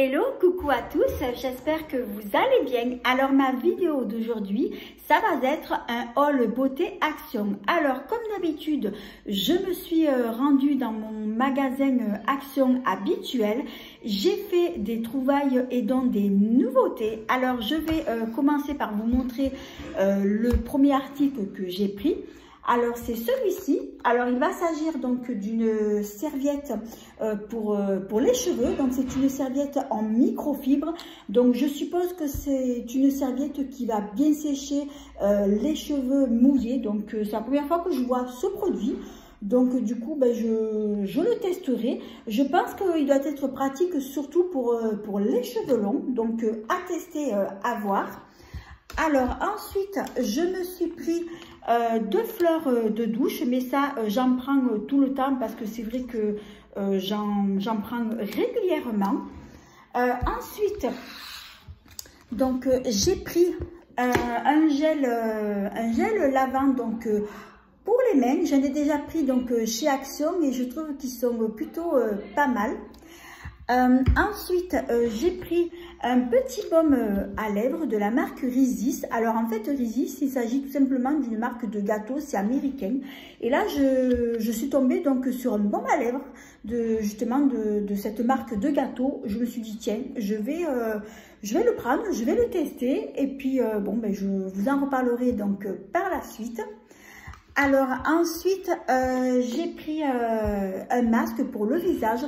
Hello, coucou à tous, j'espère que vous allez bien. Alors ma vidéo d'aujourd'hui, ça va être un haul beauté Action. Alors comme d'habitude, je me suis rendue dans mon magasin Action habituel. J'ai fait des trouvailles et donc des nouveautés. Alors je vais commencer par vous montrer le premier article que j'ai pris. Alors c'est celui-ci. Alors il va s'agir donc d'une serviette pour les cheveux. Donc c'est une serviette en microfibre. Donc je suppose que c'est une serviette qui va bien sécher les cheveux mouillés. Donc c'est la première fois que je vois ce produit. Donc du coup je le testerai. Je pense qu'il doit être pratique surtout pour les cheveux longs. Donc à tester, à voir. Alors ensuite je me suis pris 2 fleurs de douche, mais ça j'en prends tout le temps parce que c'est vrai que j'en prends régulièrement. Ensuite donc j'ai pris un gel lavant donc pour les mains. J'en ai déjà pris donc chez Action et je trouve qu'ils sont plutôt pas mal. Ensuite, j'ai pris un petit baume à lèvres de la marque Risis. Alors en fait, Risis, il s'agit tout simplement d'une marque de gâteau, c'est américain. Et là, je suis tombée donc sur un baume à lèvres justement de cette marque de gâteau. Je me suis dit tiens, je vais le prendre, je vais le tester et puis je vous en reparlerai donc par la suite. Alors ensuite, j'ai pris un masque pour le visage.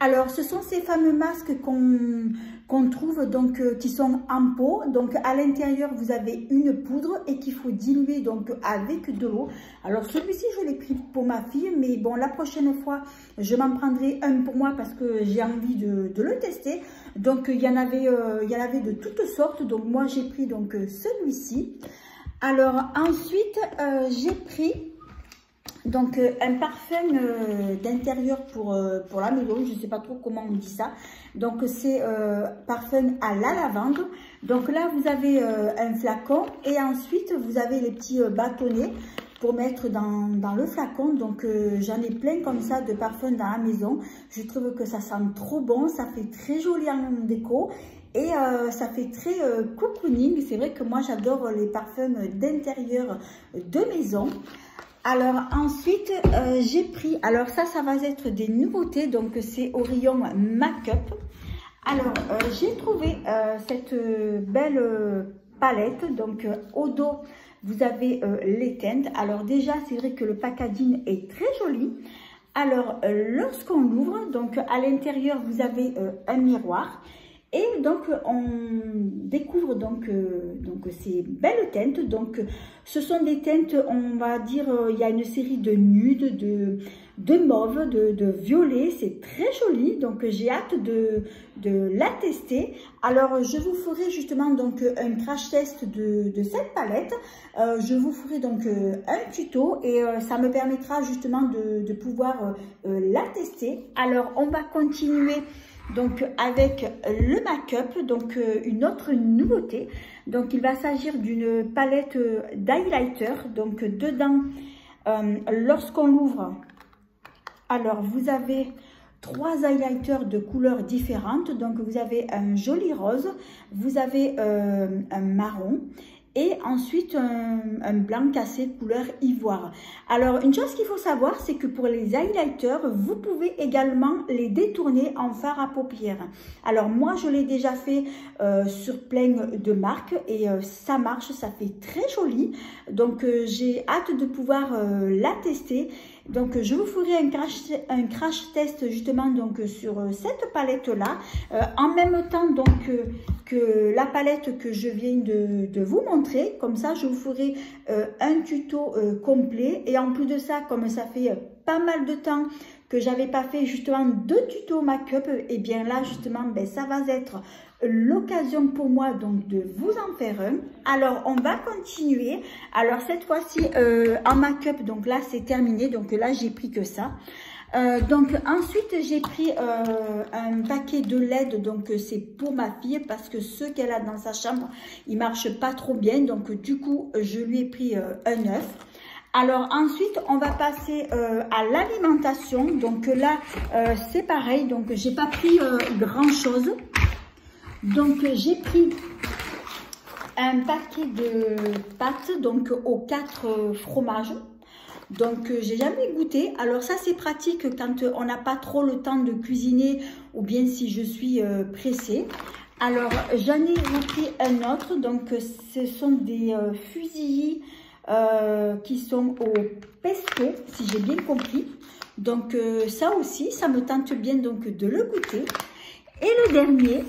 Alors, ce sont ces fameux masques qu'on trouve, donc qui sont en pot. Donc, à l'intérieur, vous avez une poudre et qu'il faut diluer donc avec de l'eau. Alors, celui-ci, je l'ai pris pour ma fille, mais bon, la prochaine fois, je m'en prendrai un pour moi parce que j'ai envie de le tester. Donc, il y en avait de toutes sortes. Donc, moi, j'ai pris donc celui-ci. Alors, ensuite, j'ai pris donc un parfum d'intérieur pour la maison, je ne sais pas trop comment on dit ça. Donc c'est parfum à la lavande. Donc là vous avez un flacon et ensuite vous avez les petits bâtonnets pour mettre dans le flacon. Donc j'en ai plein comme ça de parfums dans la maison. Je trouve que ça sent trop bon, ça fait très joli en déco. Et ça fait très cocooning. C'est vrai que moi j'adore les parfums d'intérieur de maison. Alors ensuite j'ai pris, alors ça va être des nouveautés, donc c'est au rayon make-up. Alors j'ai trouvé cette belle palette, donc au dos vous avez les teintes. Alors déjà c'est vrai que le packaging est très joli. Alors lorsqu'on l'ouvre, donc à l'intérieur vous avez un miroir. Et donc on découvre donc ces belles teintes. Donc ce sont des teintes, on va dire, il y a une série de nudes, de mauve, de violet. C'est très joli. Donc j'ai hâte de la tester. Alors je vous ferai justement donc un crash test de cette palette. Je vous ferai donc un tuto et ça me permettra justement de pouvoir la tester. Alors on va continuer donc avec le make-up, donc une autre nouveauté. Donc il va s'agir d'une palette d'highlighter. Donc dedans, lorsqu'on l'ouvre, alors vous avez 3 highlighters de couleurs différentes. Donc vous avez un joli rose, vous avez un marron et ensuite un blanc cassé couleur ivoire. Alors une chose qu'il faut savoir, c'est que pour les highlighters, vous pouvez également les détourner en fard à paupières. Alors moi je l'ai déjà fait sur plein de marques et ça marche, ça fait très joli. Donc j'ai hâte de pouvoir la tester. Donc je vous ferai un crash test justement donc sur cette palette là en même temps donc que la palette que je viens de vous montrer. Comme ça je vous ferai un tuto complet et en plus de ça, comme ça fait pas mal de temps que j'avais pas fait justement de tuto make-up, et bien là justement ça va être l'occasion pour moi donc de vous en faire un. Alors on va continuer. Alors cette fois-ci en make-up, donc là c'est terminé, donc là j'ai pris que ça. Donc ensuite j'ai pris un paquet de LED, donc c'est pour ma fille parce que ceux qu'elle a dans sa chambre ils marchent pas trop bien, donc du coup je lui ai pris un neuf. Alors ensuite on va passer à l'alimentation. Donc là c'est pareil, donc j'ai pas pris grand chose. Donc j'ai pris un paquet de pâtes, donc aux 4 fromages. Donc j'ai jamais goûté. Alors ça c'est pratique quand on n'a pas trop le temps de cuisiner ou bien si je suis pressée. Alors j'en ai pris un autre. Donc ce sont des fusillis qui sont au pesto, si j'ai bien compris. Donc ça aussi, ça me tente bien donc de le goûter. Et le dernier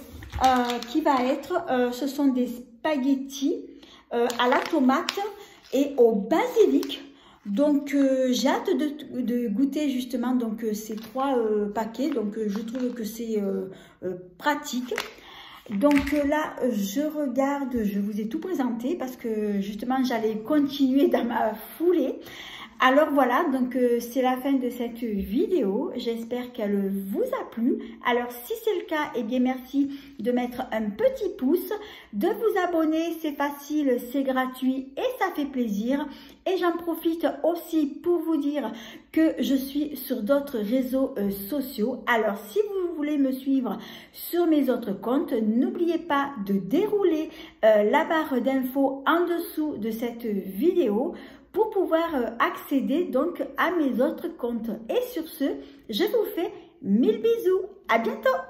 qui va être, ce sont des spaghettis à la tomate et au basilic. Donc j'ai hâte de goûter justement donc ces 3 paquets. Donc je trouve que c'est pratique. Donc là je regarde, je vous ai tout présenté parce que justement j'allais continuer dans ma foulée. Alors voilà, donc c'est la fin de cette vidéo. J'espère qu'elle vous a plu. Alors si c'est le cas, eh bien merci de mettre un petit pouce, de vous abonner, c'est facile, c'est gratuit et ça fait plaisir. Et j'en profite aussi pour vous dire que je suis sur d'autres réseaux sociaux. Alors si vous voulez me suivre sur mes autres comptes, n'oubliez pas de dérouler la barre d'infos en dessous de cette vidéo pour pouvoir accéder donc à mes autres comptes. Et sur ce, je vous fais 1000 bisous. À bientôt.